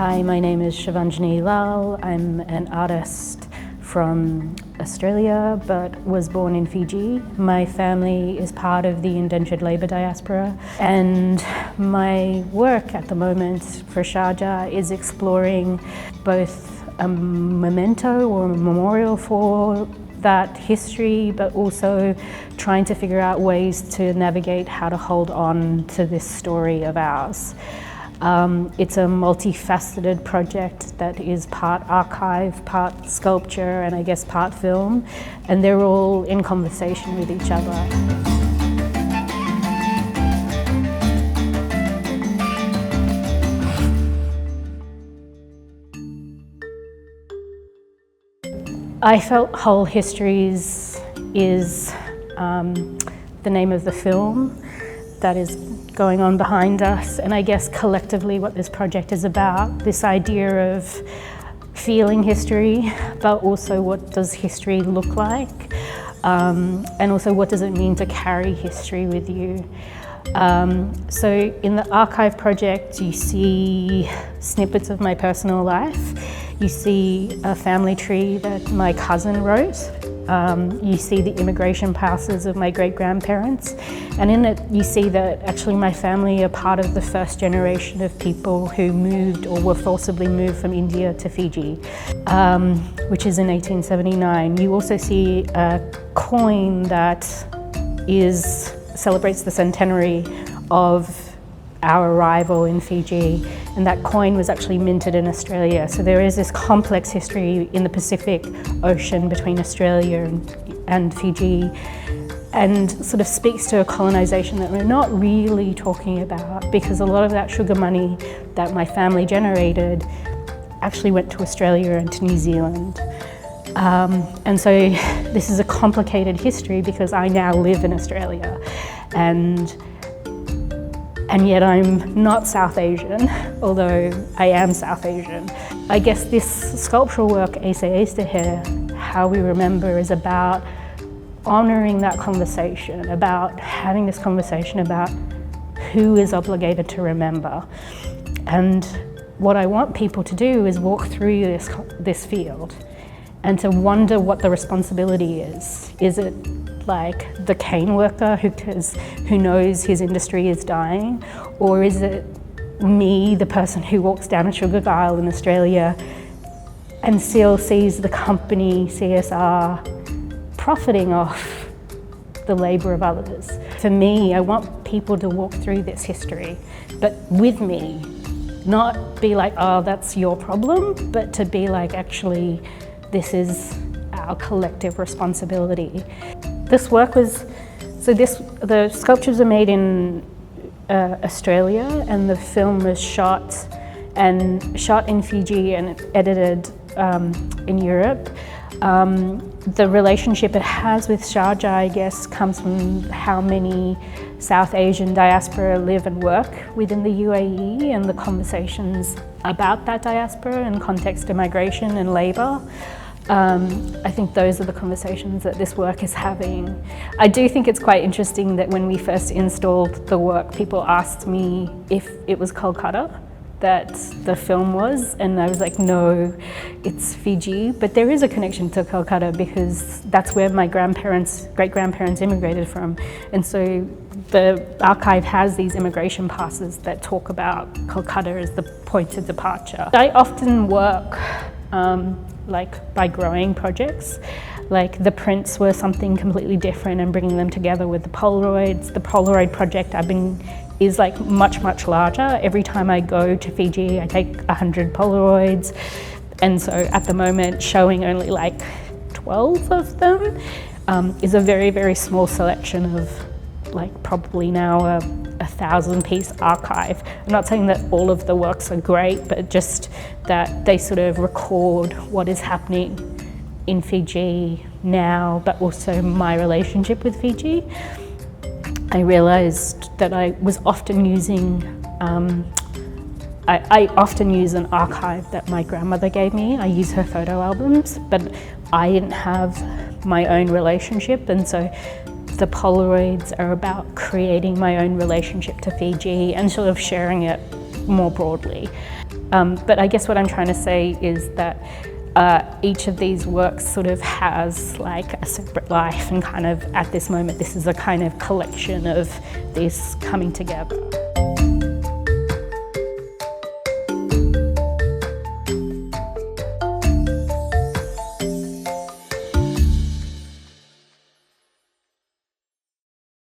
Hi, my name is Shivanjani Lal. I'm an artist from Australia but was born in Fiji. My family is part of the indentured labour diaspora, and my work at the moment for Sharjah is exploring both a memento or a memorial for that history, but also trying to figure out ways to navigate how to hold on to this story of ours. It's a multifaceted project that is part archive, part sculpture, and I guess part film, and they're all in conversation with each other. I Felt Whole Histories is the name of the film that is going on behind us, and I guess collectively what this project is about, this idea of feeling history, but also what does history look like, and also what does it mean to carry history with you. So in the archive project you see snippets of my personal life. You see a family tree that my cousin wrote. You see the immigration passes of my great-grandparents, and in it you see that actually my family are part of the first generation of people who moved or were forcibly moved from India to Fiji, which is in 1879. You also see a coin that celebrates the centenary of our arrival in Fiji, and that coin was actually minted in Australia. So there is this complex history in the Pacific Ocean between Australia and Fiji, and sort of speaks to a colonisation that we're not really talking about, because a lot of that sugar money that my family generated actually went to Australia and to New Zealand. And so this is a complicated history because I now live in Australia, and yet I'm not South Asian, although I am South Asian. I guess this sculptural work, Aise Aise Hai, How We Remember, is about honouring that conversation, about having this conversation about who is obligated to remember. And what I want people to do is walk through this field and to wonder what the responsibility is. Is it like the cane worker who knows his industry is dying? Or is it me, the person who walks down a sugar aisle in Australia and still sees the company CSR profiting off the labour of others? For me, I want people to walk through this history, but with me, not be like, oh, that's your problem, but to be like, actually, this is our collective responsibility. This work the sculptures are made in Australia, and the film was shot in Fiji and edited in Europe. The relationship it has with Sharjah, I guess, comes from how many South Asian diaspora live and work within the UAE, and the conversations about that diaspora in context of migration and labour. I think those are the conversations that this work is having. I do think it's quite interesting that when we first installed the work, people asked me if it was Kolkata that the film was, and I was like, no, it's Fiji. But there is a connection to Kolkata because that's where my great-grandparents immigrated from. And so the archive has these immigration passes that talk about Kolkata as the point of departure. I often work like by growing projects. Like the prints were something completely different, and bringing them together with the Polaroids. The Polaroid project is like much larger. Every time I go to Fiji, I take 100 Polaroids. And so at the moment, showing only like 12 of them is a very small selection of like probably now a 1,000-piece archive. I'm not saying that all of the works are great, but just that they sort of record what is happening in Fiji now, but also my relationship with Fiji. I realised that I was often using, I often use an archive that my grandmother gave me. I use her photo albums, but I didn't have my own relationship, and so the Polaroids are about creating my own relationship to Fiji and sort of sharing it more broadly. But I guess what I'm trying to say is that each of these works sort of has like a separate life, and kind of at this moment this is a kind of collection of this coming together.